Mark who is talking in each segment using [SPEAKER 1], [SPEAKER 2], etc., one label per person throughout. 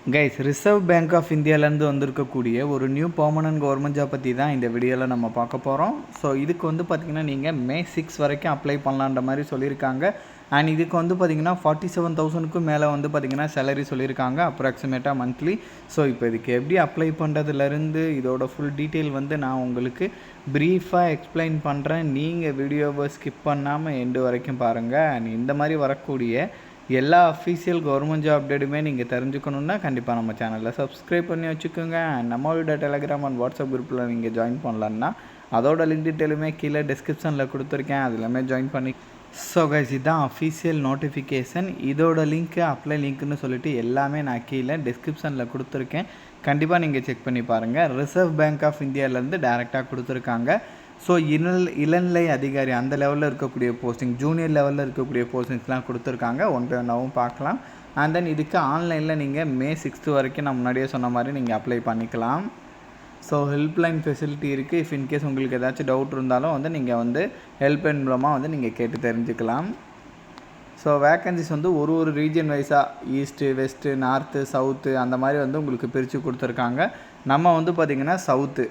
[SPEAKER 1] Guys, reserve bank of இந்தியாவிலேருந்து வந்திருக்கக்கூடிய ஒரு நியூ பெர்மனன்ட் கவர்மெண்ட் ஜாப் பற்றி தான் இந்த வீடியோவில் நம்ம பார்க்க போகிறோம். ஸோ இதுக்கு வந்து பார்த்திங்கன்னா நீங்கள் May 6 வரைக்கும் அப்ளை பண்ணலான்ற மாதிரி சொல்லியிருக்காங்க. அண்ட் இதுக்கு வந்து பார்த்திங்கன்னா 47,000க்கும் மேலே வந்து பார்த்திங்கன்னா சேலரி சொல்லியிருக்காங்க அப்ராக்சிமேட்டாக மந்த்லி. ஸோ இப்போ இதுக்கு எப்படி அப்ளை பண்ணுறதுலேருந்து இதோட ஃபுல் டீட்டெயில் வந்து நான் உங்களுக்கு ப்ரீஃபாக எக்ஸ்பிளைன் பண்ணுறேன். நீங்கள் வீடியோவை ஸ்கிப் பண்ணாமல் எண்டு வரைக்கும் பாருங்கள். அண்ட் இந்த மாதிரி வரக்கூடிய எல்லா அஃபீஷியல் கவர்மெண்ட் ஜாப் அப்டேட்டுமே நீங்கள் தெரிஞ்சுக்கணுன்னா கண்டிப்பாக நம்ம சேனலில் சப்ஸ்கிரைப் பண்ணி வச்சுக்கோங்க. நம்மளோட டெலிகிராம் அண்ட் வாட்ஸ்அப் குரூப்பில் நீங்கள் ஜாயின் பண்ணலான்னா அதோட லிங்க் டீட்டெயிலுமே கீழே டிஸ்கிரிப்ஷனில் கொடுத்துருக்கேன், அதுலேயுமே ஜாயின் பண்ணி. ஸோ கைஸ், இதுதான் அஃபீஷியல் நோட்டிஃபிகேஷன். இதோட லிங்க்கு அப்ளை லிங்க்குன்னு சொல்லிட்டு எல்லாமே நான் கீழே டிஸ்கிரிப்ஷனில் கொடுத்துருக்கேன். கண்டிப்பாக நீங்கள் செக் பண்ணி பாருங்கள். ரிசர்வ் பேங்க் ஆஃப் இந்தியாவிலேருந்து டேரெக்டாக கொடுத்துருக்காங்க. ஸோ இளநிலை அதிகாரி அந்த லெவலில் இருக்கக்கூடிய போஸ்டிங், ஜூனியர் லெவலில் இருக்கக்கூடிய போஸ்டிங்ஸ்லாம் கொடுத்துருக்காங்க. ஒன் பை ஒன்னாகவும் பார்க்கலாம். அண்ட் தென் இதுக்கு ஆன்லைனில் நீங்கள் May 6 வரைக்கும் நான் முன்னாடியே சொன்ன மாதிரி நீங்கள் அப்ளை பண்ணிக்கலாம். ஸோ ஹெல்ப்லைன் ஃபெசிலிட்டி இருக்குது. இஃப் இன்கேஸ் உங்களுக்கு ஏதாச்சும் டவுட் இருந்தாலும் வந்து நீங்கள் வந்து ஹெல்ப்லைன் மூலமாக வந்து நீங்கள் கேட்டு தெரிஞ்சுக்கலாம். ஸோ வேக்கன்சிஸ் வந்து ஒரு ரீஜன் வைஸாக ஈஸ்ட்டு, வெஸ்ட்டு, நார்த்து, சவுத்து அந்த மாதிரி வந்து உங்களுக்கு பிரித்து கொடுத்துருக்காங்க. நம்ம வந்து பார்த்திங்கன்னா சவுத்து,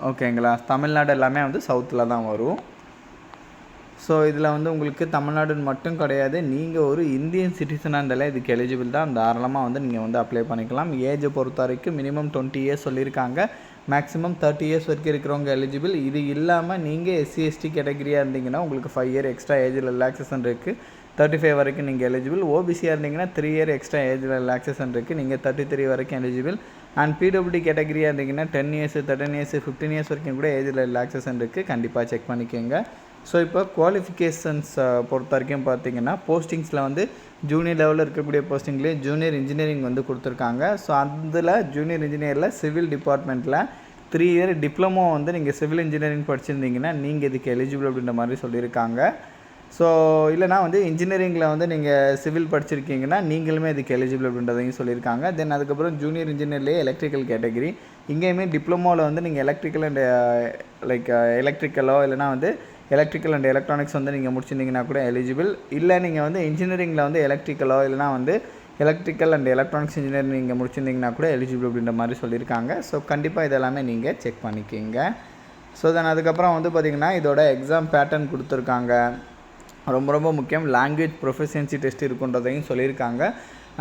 [SPEAKER 1] ஓகேங்களா, தமிழ்நாடு எல்லாமே வந்து சவுத்தில் தான் வரும். ஸோ இதில் வந்து உங்களுக்கு தமிழ்நாடுன்னு மட்டும் கிடையாது, நீங்கள் ஒரு இந்தியன் சிட்டிசனாக இருந்தாலே இதுக்கு எலிஜிபிள் தான். தாராளமாக வந்து நீங்கள் வந்து அப்ளை பண்ணிக்கலாம். ஏஜை பொறுத்த வரைக்கும் மினிமம் 20 இயர்ஸ் சொல்லியிருக்காங்க. மேக்ஸிமம் 30 இயர்ஸ் வரைக்கும் இருக்கிறவங்க எலிஜிபிள். இது இல்லாமல் நீங்கள் SC/ST கேட்டகரியாக இருந்தீங்கன்னா உங்களுக்கு 5 இயர் எக்ஸ்ட்ரா ஏஜில் ரிலாக்ஸேஷன் இருக்குது. 35 வரைக்கும் நீங்கள் எலிஜிபிள். ஓபிசியாக இருந்தீங்கன்னா 3 இயர் எக்ஸ்ட்ரா ஏஜில் ரிலாக்ஸேஷன் இருக்குது, நீங்கள் 33 வரைக்கும் எலிஜிபிள். அண்ட் PWD கேட்டகரியாக இருந்தீங்கன்னா 10 இயர்ஸ், 13 இயர்ஸ், 15 இயர்ஸ் வரைக்கும் கூட ஏஜில் ரிலாக்ஸேஷன் இருக்குது. கண்டிப்பாக செக் பண்ணிக்கோங்க. ஸோ இப்போ குவாலிஃபிகேஷன்ஸ் பொறுத்த வரைக்கும் பார்த்தீங்கன்னா போஸ்டிங்ஸில் வந்து ஜூனியர் லெவலில் இருக்கக்கூடிய போஸ்டிங்லேயே ஜூனியர் இன்ஜினியரிங் வந்து கொடுத்துருக்காங்க. ஸோ அதில் ஜூனியர் இன்ஜினியரில் சிவில் டிபார்ட்மெண்ட்டில் 3 இயர் டிப்ளமோ வந்து நீங்கள் சிவில் இன்ஜினியரிங் படிச்சிருந்தீங்கன்னா நீங்கள் இதுக்கு எலிஜிபிள் அப்படின்ற மாதிரி சொல்லியிருக்காங்க. ஸோ இல்லைனா வந்து இன்ஜினியரிங்கில் வந்து நீங்கள் சிவில் படிச்சிருக்கீங்கன்னா நீங்களுமே இதுக்கு எலிஜிபிள் அப்படின்றதையும் சொல்லியிருக்காங்க. தென் அதுக்கப்புறம் ஜூனியர் இன்ஜினியர்லேயே எலக்ட்ரிக்கல் கேட்டகரி, இங்கேயுமே டிப்ளமோவில் வந்து நீங்கள் எலக்ட்ரிக்கல் அண்ட் எலக்ட்ரிக்கலோ இல்லைனா வந்து எலக்ட்ரிக்கல் அண்ட் எலக்ட்ரானிக்ஸ் வந்து நீங்கள் முடிச்சிருந்தீங்கன்னா கூட எலிஜிபிள். இல்லை நீங்கள் வந்து இன்ஜினியரிங்கில் வந்து எலக்ட்ரிக்கலோ இல்லைனா வந்து எலக்ட்ரிக்கல் அண்ட் எலக்ட்ரானிக்ஸ் இன்ஜினியரிங் நீங்கள் முடிச்சிருந்தீங்கன்னா கூட எலிஜிபிள் அப்படின்ற மாதிரி சொல்லியிருக்காங்க. ஸோ கண்டிப்பாக இதெல்லாமே நீங்கள் செக் பண்ணிக்கிங்க. ஸோ தென் அதுக்கப்புறம் வந்து பார்த்திங்கன்னா இதோட எக்ஸாம் பேட்டர்ன் கொடுத்துருக்காங்க. ரொம்ப முக்கியம், லாங்குவேஜ் ப்ரொஃபிஷியன்சி டெஸ்ட் இருக்குன்றதையும் சொல்லியிருக்காங்க.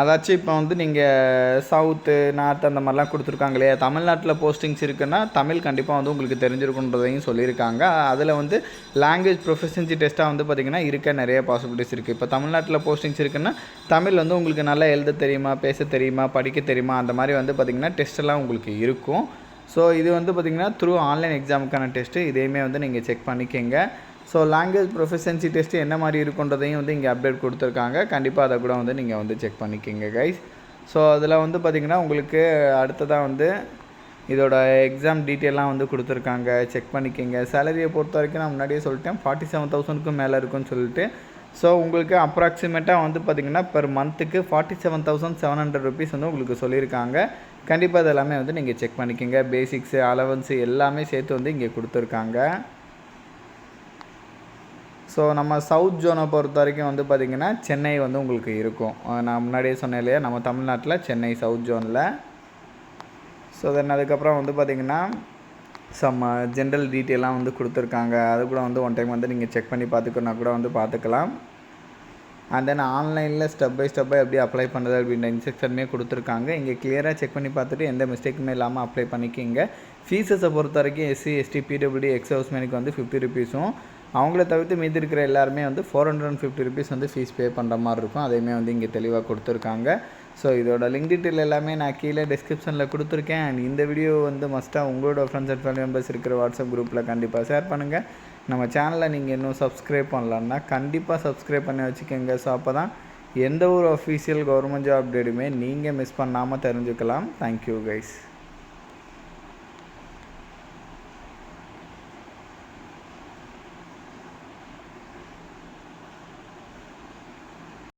[SPEAKER 1] அதாச்சும் இப்போ வந்து நீங்கள் சவுத்து, நார்த் அந்த மாதிரிலாம் கொடுத்துருக்காங்க இல்லையா, தமிழ்நாட்டில் போஸ்டிங்ஸ் இருக்குன்னா தமிழ் கண்டிப்பாக வந்து உங்களுக்கு தெரிஞ்சிருக்குன்றதையும் சொல்லியிருக்காங்க. அதில் வந்து லாங்குவேஜ் ப்ரொஃபிஷியன்சி டெஸ்ட்டாக வந்து பார்த்திங்கன்னா இருக்க நிறைய பாசிபிலிட்டிஸ் இருக்குது. இப்போ தமிழ்நாட்டில் போஸ்டிங்ஸ் இருக்குன்னா தமிழ் வந்து உங்களுக்கு நல்லா எழுத தெரியுமா, பேச தெரியுமா, படிக்க தெரியுமா, அந்த மாதிரி வந்து பார்த்திங்கன்னா டெஸ்ட்டெல்லாம் உங்களுக்கு இருக்கும். ஸோ இது வந்து பார்த்திங்கன்னா த்ரூ ஆன்லைன் எக்ஸாமுக்கான டெஸ்ட்டு, இதையுமே வந்து நீங்கள் செக் பண்ணிக்கோங்க. ஸோ லாங்குவேஜ் ப்ரொஃபிஷியன்சி டெஸ்ட்டு என்ன மாதிரி இருக்குன்றதையும் வந்து இங்கே அப்டேட் கொடுத்துருக்காங்க. கண்டிப்பாக அதை கூட வந்து நீங்கள் வந்து செக் பண்ணிக்கோங்க கைஸ். ஸோ அதில் வந்து பார்த்திங்கன்னா உங்களுக்கு அடுத்ததாக வந்து இதோட எக்ஸாம் டீட்டெயிலாம் வந்து கொடுத்துருக்காங்க, செக் பண்ணிக்கோங்க. சேலரியை பொறுத்த வரைக்கும் நான் முன்னாடியே சொல்லிட்டேன் 47,000க்கும் மேலே இருக்குன்னு சொல்லிட்டு. ஸோ உங்களுக்கு அப்ராக்சிமேட்டாக வந்து பார்த்திங்கன்னா பெர் மந்த்துக்கு 47,700 ருபீஸ் வந்து உங்களுக்கு சொல்லியிருக்காங்க. கண்டிப்பாக இதெல்லாமே வந்து நீங்கள் செக் பண்ணிக்கோங்க. பேசிக்ஸு, அலவன்ஸு எல்லாமே சேர்த்து வந்து இங்கே கொடுத்துருக்காங்க. ஸோ நம்ம சவுத் ஜோனை பொறுத்த வரைக்கும் வந்து பார்த்திங்கன்னா சென்னை வந்து உங்களுக்கு இருக்கும். நான் முன்னாடியே சொன்னேன் இல்லையா, நம்ம தமிழ்நாட்டில் சென்னை சவுத் ஜோனில். ஸோ தென் அதுக்கப்புறம் வந்து பார்த்திங்கன்னா சம் ஜென்ரல் டீட்டெயிலாம் வந்து கொடுத்துருக்காங்க. அது கூட வந்து ஒன் டைம் வந்து நீங்கள் செக் பண்ணி பார்த்துக்கணுன்னா கூட வந்து பார்த்துக்கலாம். அண்ட் தென் ஆன்லைனில் ஸ்டெப் பை ஸ்டெப்பாக எப்படி அப்ளை பண்ணுறது அப்படின்ற இன்ஸ்ட்ரக்ஷனுமே கொடுத்துருக்காங்க. இங்கே கிளியராக செக் பண்ணி பார்த்துட்டு எந்த மிஸ்டேக்குமே இல்லாமல் அப்ளை பண்ணிக்கிங்க. ஃபீஸஸை பொறுத்த வரைக்கும் SC/ST PWD எக்ஸ் ஹவுஸ்மேனுக்கு வந்து 50 ருபீஸும், அவங்கள தவிர்த்து மீதி இருக்கிற எல்லாருமே வந்து 450 ருபீஸ் வந்து ஃபீஸ் பே பண்ணுற மாதிரி இருக்கும். அதையுமே வந்து இங்கே தெளிவாக கொடுத்துருக்காங்க. ஸோ இதோட லிங்க் டீட்டெயில் எல்லாமே நான் கீழே டிஸ்கிரிப்ஷனில் கொடுத்துருக்கேன். அண்ட் இந்த வீடியோ வந்து மஸ்ட்டாக உங்களோட ஃப்ரெண்ட்ஸ் அண்ட் ஃபேமிலி மெம்பர்ஸ் இருக்கிற வாட்ஸ்அப் குரூப்பில் கண்டிப்பாக ஷேர் பண்ணுங்கள். நம்ம சேனலை நீங்கள் இன்னும் சப்ஸ்கிரைப் பண்ணலான்னா கண்டிப்பாக சப்ஸ்கிரைப் பண்ணி வச்சுக்கோங்க. ஸோ அப்போ தான் எந்த ஒரு அஃபீஷியல் கவர்மெண்ட் ஜாப் அப்டேட்டுமே நீங்கள் மிஸ் பண்ணாமல் தெரிஞ்சுக்கலாம். Thank you guys.